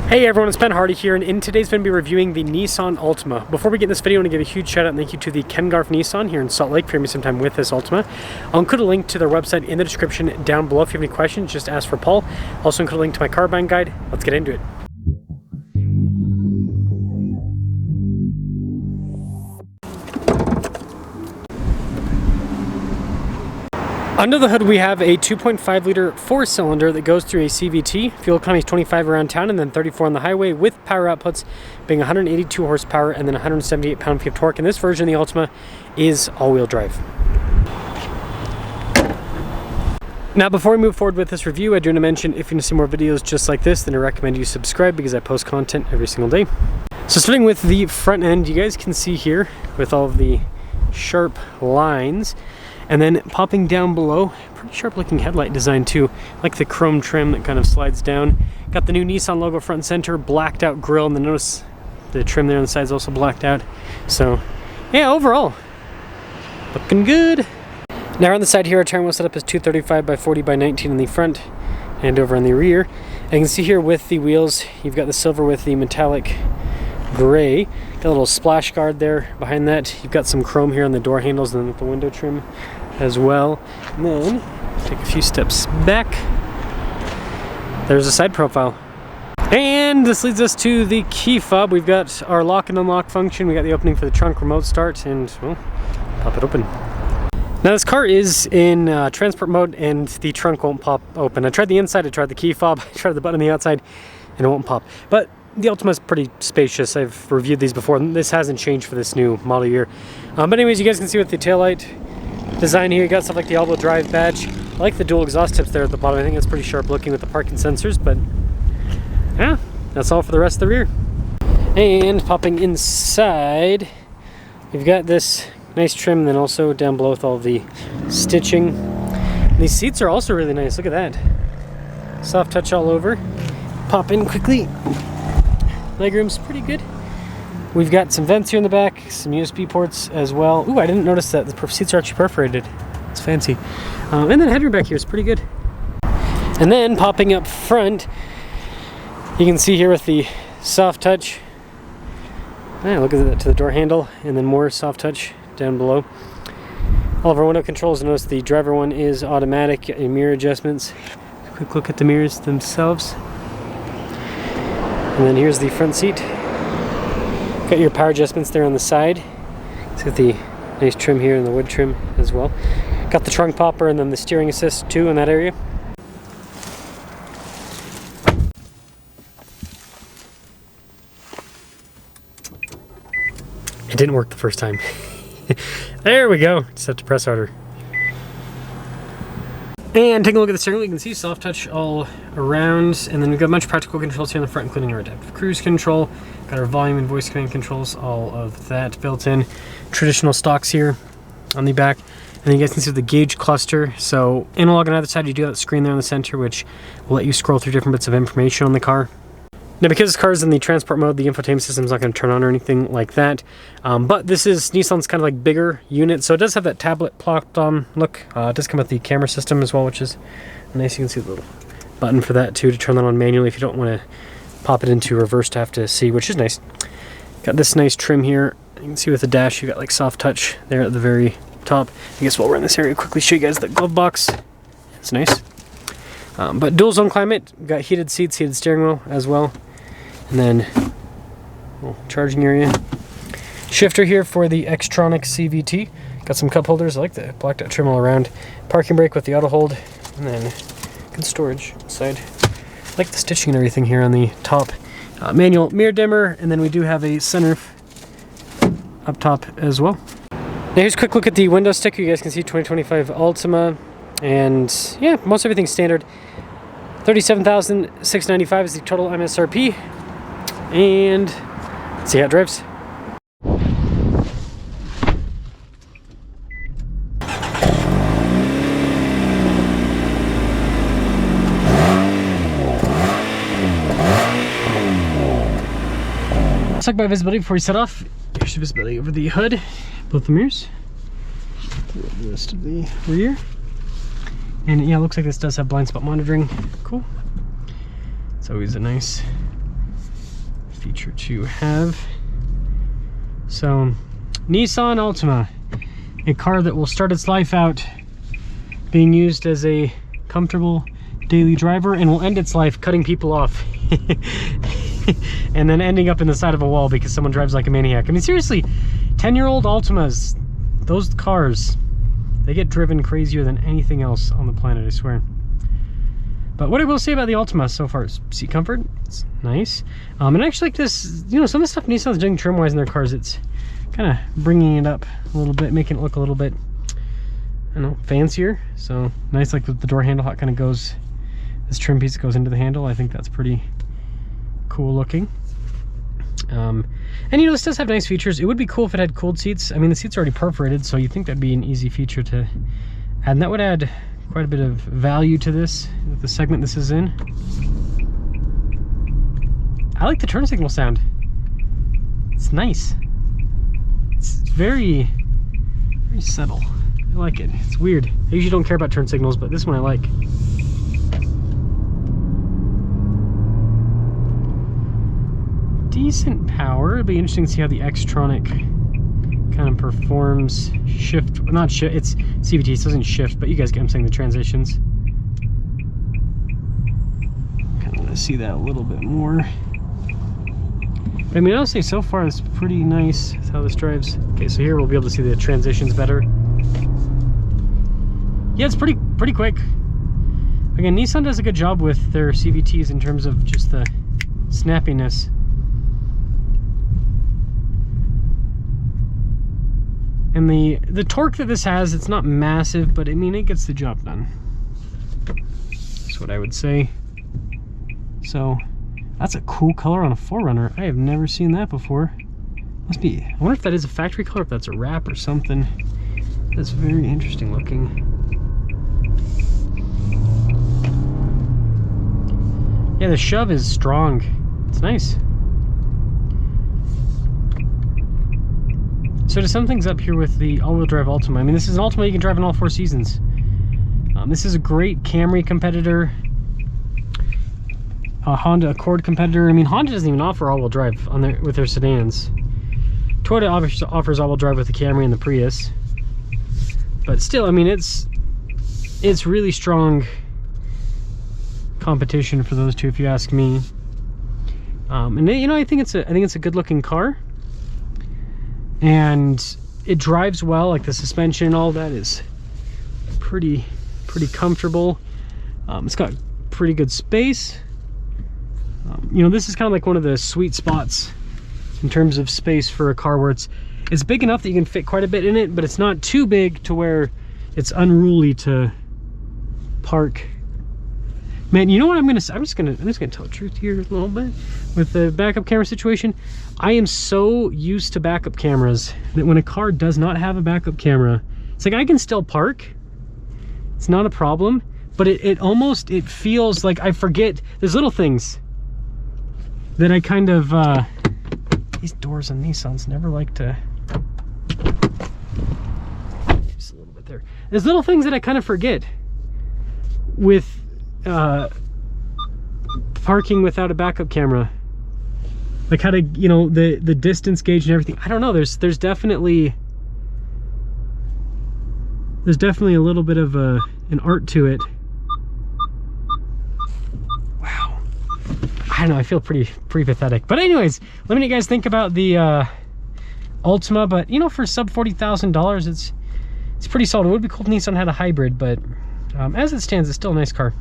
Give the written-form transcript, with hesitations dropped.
Hey everyone, it's Ben Hardy here, and in today's video, we'll be reviewing the Nissan Altima. Before we get in this video, I want to give a huge shout out and thank you to the Ken Garf Nissan here in Salt Lake for having me some time with this Altima. I'll include a link to their website in the description down below. If you have any questions, just ask for Paul. Also include a link to my car buying guide. Let's get into it. Under the hood, we have a 2.5 liter 4-cylinder that goes through a CVT. Fuel economy is 25 around town and then 34 on the highway, with power outputs being 182 horsepower and then 178 pound-feet of torque. And this version of the Altima is all-wheel drive. Now, before we move forward with this review, I do want to mention if you want to see more videos just like this, then I recommend you subscribe because I post content every single day. So starting with the front end, you guys can see here with all of the sharp lines. And then popping down below, pretty sharp looking headlight design too. Like the chrome trim that kind of slides down. Got the new Nissan logo front and center, blacked out grille, and then notice the trim there on the side is also blacked out. So yeah, overall, looking good. Now on the side here, our tire wheel setup is 235 by 40 by 19 in the front and over on the rear. And you can see here with the wheels, you've got the silver with the metallic gray. Got a little splash guard there behind that. You've got some chrome here on the door handles and then with the window trim as well. And then take a few steps back. There's a side profile. And this leads us to the key fob. We've got our lock and unlock function. We got the opening for the trunk remote start, and well, pop it open. Now this car is in transport mode and the trunk won't pop open. I tried the inside, I tried the key fob, I tried the button on the outside, and it won't pop. But the Altima is pretty spacious. I've reviewed these before, and this hasn't changed for this new model year. But anyways, you guys can see with the taillight design here, you got stuff like the all-wheel drive badge. I like the dual exhaust tips there at the bottom. I think it's pretty sharp looking with the parking sensors, but yeah, that's all for the rest of the rear. And popping inside, we've got this nice trim, and then also down below with all the stitching. And these seats are also really nice. Look at that. Soft touch all over. Pop in quickly. Legroom's pretty good. We've got some vents here in the back, some USB ports as well. Ooh, I didn't notice that the seats are actually perforated. It's fancy. And then headroom back here is pretty good. And then popping up front, you can see here with the soft touch. Look at that to the door handle, and then more soft touch down below. All of our window controls. Notice the driver one is automatic. Mirror adjustments. Quick look at the mirrors themselves. And then here's the front seat. Got your power adjustments there on the side. It's got the nice trim here and the wood trim as well. Got the trunk popper and then the steering assist too in that area. It didn't work the first time. There we go. Just have to press harder. And taking a look at the steering wheel, you can see soft touch all around, and then we've got a bunch of practical controls here in the front, including our adaptive cruise control, got our volume and voice command controls, all of that built in. Traditional stocks here on the back, and then you guys can see the gauge cluster. So analog on the other side, you do have that screen there in the center, which will let you scroll through different bits of information on the car. Now, because this car is in the transport mode, the infotainment system is not going to turn on or anything like that. But this is Nissan's kind of like bigger unit, so it does have that tablet plopped on look. It does come with the camera system as well, which is nice. You can see the little button for that too to turn that on manually if you don't want to pop it into reverse to have to see, which is nice. Got this nice trim here. You can see with the dash, you got like soft touch there at the very top. I guess while we're in this area, quickly show you guys the glove box. It's nice. But dual zone climate, got heated seats, heated steering wheel as well. And then charging area. Shifter here for the Xtronic CVT. Got some cup holders. I like the blacked out trim all around. Parking brake with the auto hold. And then good storage inside. I like the stitching and everything here on the top. Manual mirror dimmer. And then we do have a sunroof up top as well. Now here's a quick look at the window sticker. You guys can see 2025 Altima. And yeah, most everything's standard. $37,695 is the total MSRP. And let's see how it drives. Let's talk about visibility before we set off. Here's the visibility over the hood, both the mirrors, the rest of the rear. And yeah, it looks like this does have blind spot monitoring. Cool. It's always a nice feature to have. So, Nissan Altima, a car that will start its life out being used as a comfortable daily driver and will end its life cutting people off and then ending up in the side of a wall because someone drives like a maniac. I mean, seriously, 10-year-old Altimas, those cars, they get driven crazier than anything else on the planet, I swear. But what I will say about the Altima so far is seat comfort. It's nice. And I actually like this, you know, some of the stuff Nissan's doing trim-wise in their cars, it's kind of bringing it up a little bit, making it look a little bit, I don't know, fancier. So nice, like the door handle, how it kind of goes, this trim piece goes into the handle. I think that's pretty cool looking. And you know, this does have nice features. It would be cool if it had cooled seats. I mean, the seats are already perforated, so you'd think that'd be an easy feature to add, and that would add quite a bit of value to this, the segment this is in. I like the turn signal sound. It's nice. It's very, very subtle. I like it. It's weird. I usually don't care about turn signals, but this one I like. Decent power. It'll be interesting to see how the Xtronic kind of performs. Shift, not shift, it's CVT, so it doesn't shift, but you guys get what I'm saying, the transitions. Kind of want to see that a little bit more. But I mean, I'll say so far it's pretty nice how this drives. Okay, so here we'll be able to see the transitions better. Yeah, it's pretty quick. Again, Nissan does a good job with their CVTs in terms of just the snappiness. And the torque that this has, it's not massive, but I mean, it gets the job done. That's what I would say. So, that's a cool color on a 4Runner. I have never seen that before. Must be, I wonder if that is a factory color, if that's a wrap or something. That's very interesting looking. Yeah, the shove is strong. It's nice. So to sum things up here with the all-wheel drive Altima, I mean, this is an Altima you can drive in all 4 seasons. This is a great Camry competitor, a Honda Accord competitor. I mean, Honda doesn't even offer all-wheel drive on with their sedans. Toyota offers all-wheel drive with the Camry and the Prius. But still, I mean, it's really strong competition for those two, if you ask me. And you know, I think it's a good-looking car. And it drives well, like the suspension and all that is pretty comfortable. It's got pretty good space. You know, this is kind of like one of the sweet spots in terms of space for a car where it's big enough that you can fit quite a bit in it, but it's not too big to where it's unruly to park. Man, you know what I'm just gonna tell the truth here a little bit with the backup camera situation. I am so used to backup cameras that when a car does not have a backup camera, it's like I can still park. It's not a problem, but it almost feels like I forget. There's little things that I kind of these doors on Nissans never like to. Just a little bit there. There's little things that I kind of forget with parking without a backup camera, like how to, you know, the distance gauge and everything. I don't know, there's definitely a little bit of an art to it. Wow, I don't know, I feel pretty pathetic. But anyways, let me know what you guys think about the Altima. But you know, for sub $40,000, it's pretty solid. It would be cool if Nissan had a hybrid, but as it stands, it's still a nice car.